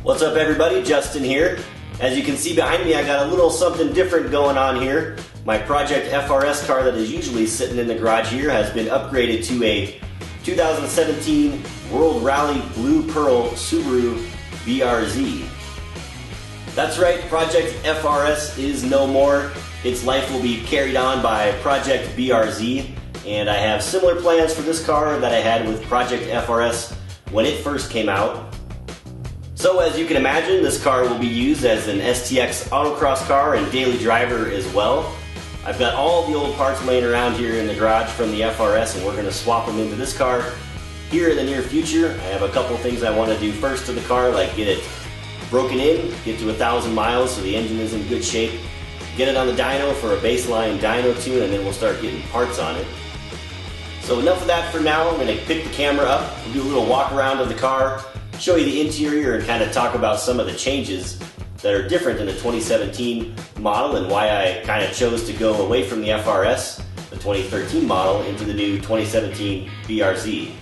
What's up everybody, Justin here. As you can see behind me, I got a little something different going on here. My Project FRS car that is usually sitting in the garage here has been upgraded to a 2017 World Rally Blue Pearl Subaru BRZ. That's right, Project FRS is no more. Its life will be carried on by Project BRZ, and I have similar plans for this car that I had with Project FRS when it first came out. So as you can imagine, this car will be used as an STX autocross car and daily driver as well. I've got all the old parts laying around here in the garage from the FRS, and we're going to swap them into this car here in the near future. I have a couple things I want to do first to the car, like get it broken in, get to 1,000 miles so the engine is in good shape, get it on the dyno for a baseline dyno tune, and then we'll start getting parts on it. So enough of that for now. I'm going to pick the camera up, we'll do a little walk around of the car, show you the interior, and kind of talk about some of the changes that are different in the 2017 model and why I kind of chose to go away from the FRS, the 2013 model, into the new 2017 BRZ.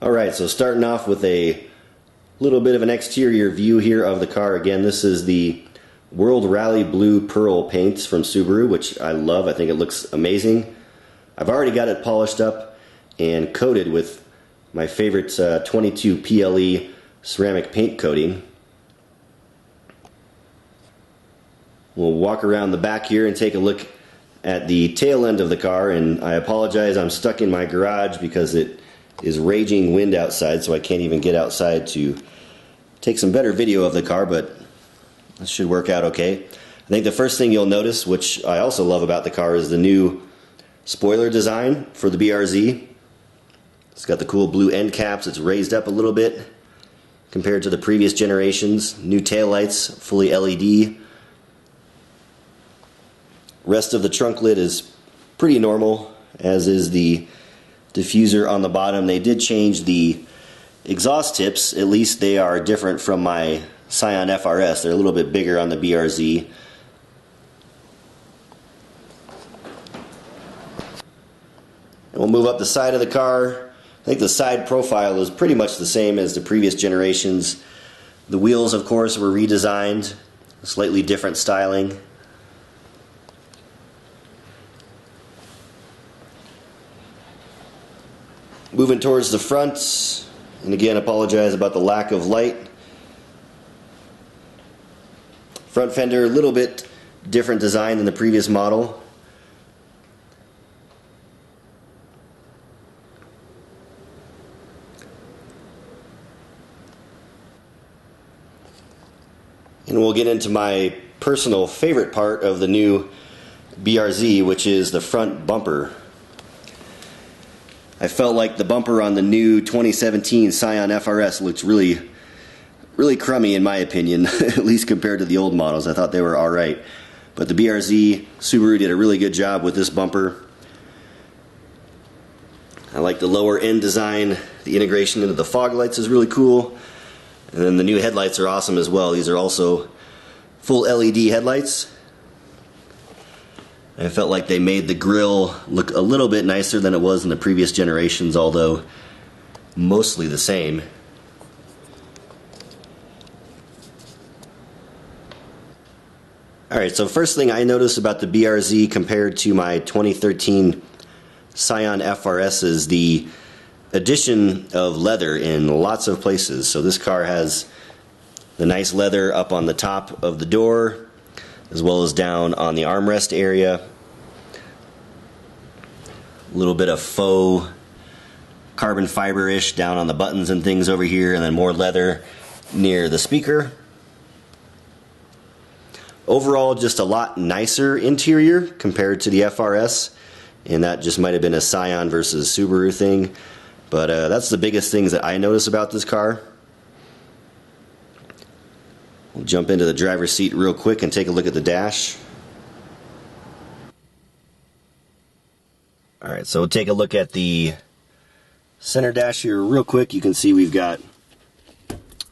Alright, so starting off with a little bit of an exterior view here of the car. Again, this is the World Rally Blue Pearl paints from Subaru, which I love. I think it looks amazing. I've already got it polished up and coated with my favorite 22 PLE ceramic paint coating. We'll walk around the back here and take a look at the tail end of the car, and I apologize, I'm stuck in my garage because it is raging wind outside, so I can't even get outside to take some better video of the car, but this should work out okay. I think the first thing you'll notice, which I also love about the car, is the new spoiler design for the BRZ. It's got the cool blue end caps. It's raised up a little bit compared to the previous generations. New taillights, fully LED. Rest of the trunk lid is pretty normal, as is the diffuser on the bottom. They did change the exhaust tips. At least they are different from my Scion FRS. They're a little bit bigger on the BRZ. And we'll move up the side of the car. I think the side profile is pretty much the same as the previous generations. The wheels, of course, were redesigned, slightly different styling. Moving towards the front, and again, apologize about the lack of light. Front fender, a little bit different design than the previous model. And we'll get into my personal favorite part of the new BRZ, which is the front bumper. I felt like the bumper on the new 2017 Scion FRS looks really crummy in my opinion, at least compared to the old models. I thought they were alright. But the BRZ, Subaru did a really good job with this bumper. I like the lower end design. The integration into the fog lights is really cool. And then the new headlights are awesome as well. These are also full LED headlights. I felt like they made the grille look a little bit nicer than it was in the previous generations, although mostly the same. Alright, so first thing I noticed about the BRZ compared to my 2013 Scion FRS is the addition of leather in lots of places. So this car has the nice leather up on the top of the door, as well as down on the armrest area. A little bit of faux carbon fiber-ish down on the buttons and things over here, and then more leather near the speaker. Overall, just a lot nicer interior compared to the FRS, and that just might have been a Scion versus Subaru thing, but that's the biggest things that I notice about this car. We'll jump into the driver's seat real quick and take a look at the dash. Alright, so we'll take a look at the center dash here real quick. You can see we've got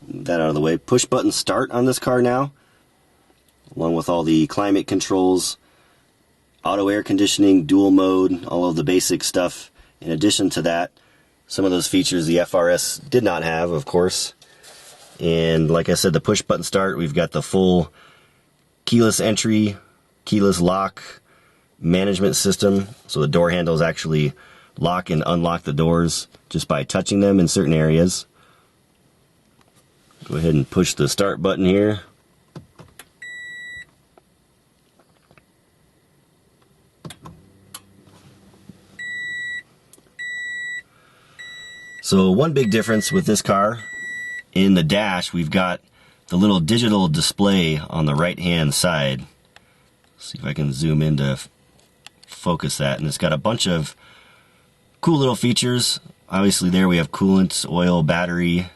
that out of the way. Push button start on this car now, along with all the climate controls, auto air conditioning, dual mode, all of the basic stuff. In addition to that, some of those features the FRS did not have, of course. And like I said, the push button start, we've got the full keyless entry, keyless lock management system. So the door handles actually lock and unlock the doors just by touching them in certain areas. Go ahead and push the start button here. So one big difference with this car, in the dash we've got the little digital display on the right hand side. See if I can zoom in to focus that, and it's got a bunch of cool little features. Obviously there we have coolant, oil, battery,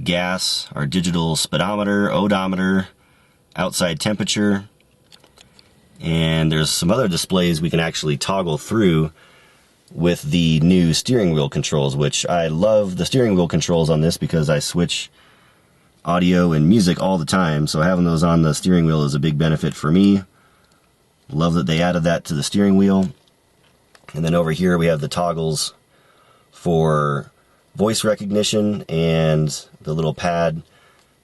gas, our digital speedometer, odometer, outside temperature, and there's some other displays we can actually toggle through with the new steering wheel controls, which I love the steering wheel controls on this because I switch audio and music all the time, so having those on the steering wheel is a big benefit for me. Love that they added that to the steering wheel. And then over here we have the toggles for voice recognition and the little pad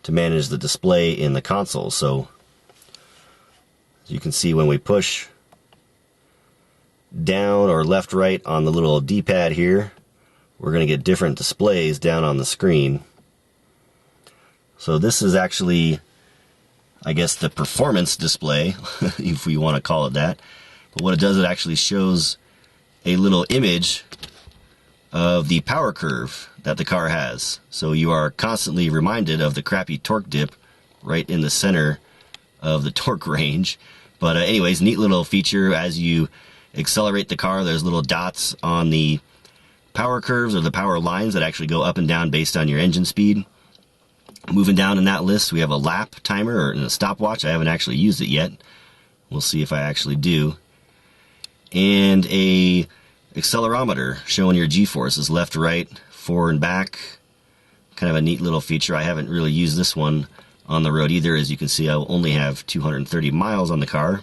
to manage the display in the console. So as you can see, when we push down or left right on the little D-pad here, we're going to get different displays down on the screen. So this is actually, I guess, the performance display, if we want to call it that. But what it does, it actually shows a little image of the power curve that the car has. So you are constantly reminded of the crappy torque dip right in the center of the torque range. But anyways, neat little feature. As you accelerate the car, there's little dots on the power curves or the power lines that actually go up and down based on your engine speed. Moving down in that list, we have a lap timer or a stopwatch. I haven't actually used it yet. We'll see if I actually do. And a accelerometer showing your G-forces, left, right, forward, and back. Kind of a neat little feature. I haven't really used this one on the road either. As you can see, I only have 230 miles on the car.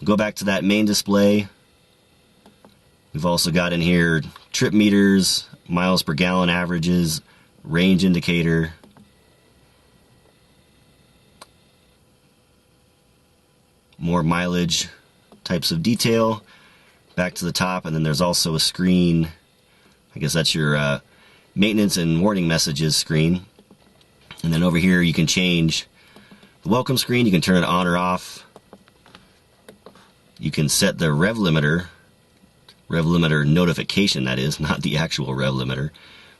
Go back to that main display. We've also got in here trip meters, miles per gallon averages, range indicator, more mileage types of detail. Back to the top, and then there's also a screen. I guess that's your maintenance and warning messages screen. And then over here you can change the welcome screen. You can turn it on or off. You can set the rev limiter notification, that is, not the actual rev limiter,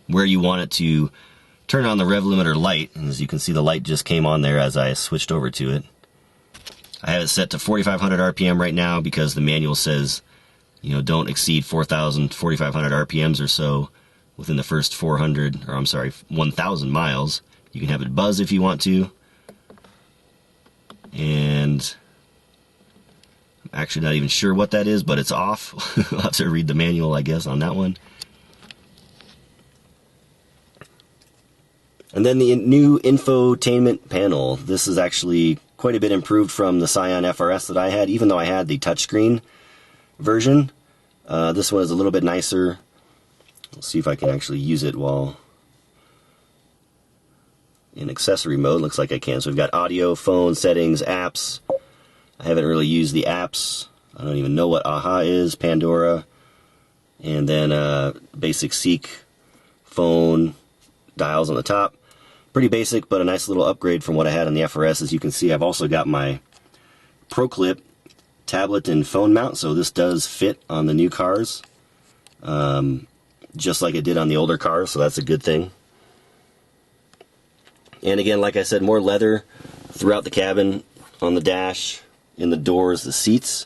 where you want it to turn on the rev limiter light. And as you can see, the light just came on there as I switched over to it. I have it set to 4,500 RPM right now because the manual says, you know, don't exceed 4,500 RPMs or so within the first 1,000 miles. You can have it buzz if you want to. And I'm actually not even sure what that is, but it's off. I'll have to read the manual, I guess, on that one. And then the new infotainment panel. This is actually quite a bit improved from the Scion FRS that I had, even though I had the touchscreen version. This one is a little bit nicer. Let's see if I can actually use it while in accessory mode. Looks like I can. So we've got audio, phone, settings, apps. I haven't really used the apps. I don't even know what AHA is, Pandora, and then basic Seek phone dials on the top. Pretty basic, but a nice little upgrade from what I had on the FRS. As you can see, I've also got my ProClip tablet and phone mount, so this does fit on the new cars, just like it did on the older cars, so that's a good thing. And again, like I said, more leather throughout the cabin, on the dash, in the doors. The seats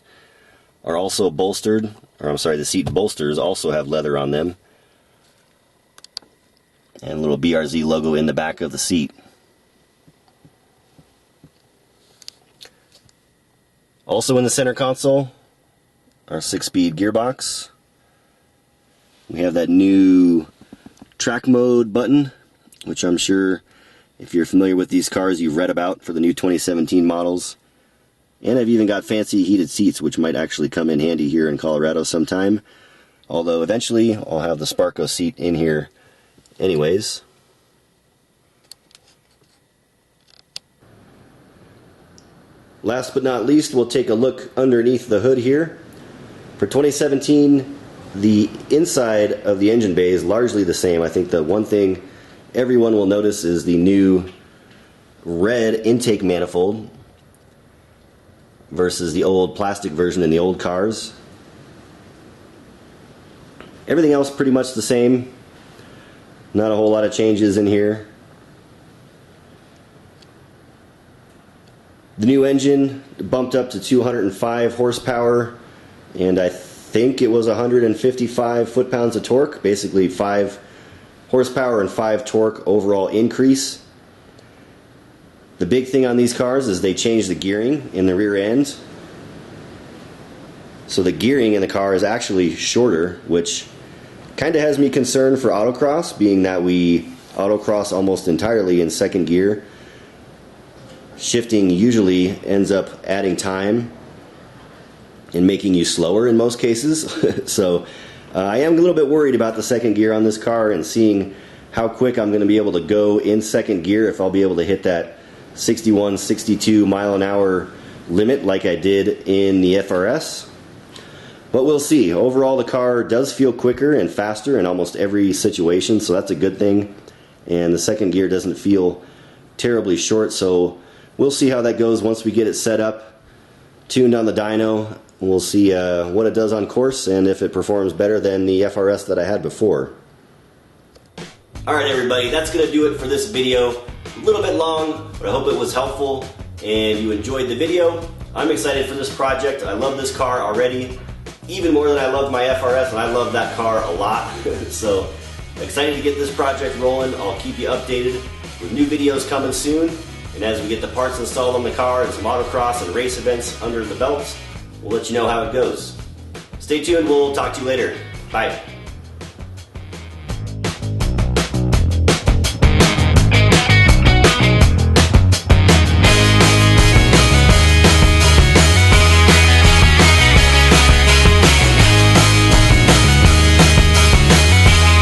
are also bolstered, or I'm sorry, the seat bolsters also have leather on them. And a little BRZ logo in the back of the seat. Also in the center console, our 6-speed gearbox. We have that new track mode button, which I'm sure if you're familiar with these cars you've read about for the new 2017 models. And I've even got fancy heated seats, which might actually come in handy here in Colorado sometime. Although eventually I'll have the Sparco seat in here anyways. Last but not least, we'll take a look underneath the hood here. For 2017, the inside of the engine bay is largely the same. I think the one thing everyone will notice is the new red intake manifold versus the old plastic version in the old cars. Everything else pretty much the same. Not a whole lot of changes in here. The new engine bumped up to 205 horsepower, and I think it was 155 foot-pounds of torque. Basically 5 horsepower and 5 torque overall increase. The big thing on these cars is they changed the gearing in the rear end. So the gearing in the car is actually shorter, which kind of has me concerned for autocross, being that we autocross almost entirely in second gear. Shifting usually ends up adding time and making you slower in most cases. So I am a little bit worried about the second gear on this car and seeing how quick I'm going to be able to go in second gear, if I'll be able to hit that 61, 62 mile an hour limit like I did in the FRS. But we'll see. Overall, the car does feel quicker and faster in almost every situation, so that's a good thing. And the second gear doesn't feel terribly short, so we'll see how that goes once we get it set up, tuned on the dyno. We'll see what it does on course and if it performs better than the FRS that I had before. Alright everybody, that's going to do it for this video. A little bit long, but I hope it was helpful and you enjoyed the video. I'm excited for this project. I love this car already, even more than I loved my FRS, and I love that car a lot. So excited to get this project rolling. I'll keep you updated with new videos coming soon. And as we get the parts installed on the car and some autocross and race events under the belt, we'll let you know how it goes. Stay tuned, we'll talk to you later. Bye.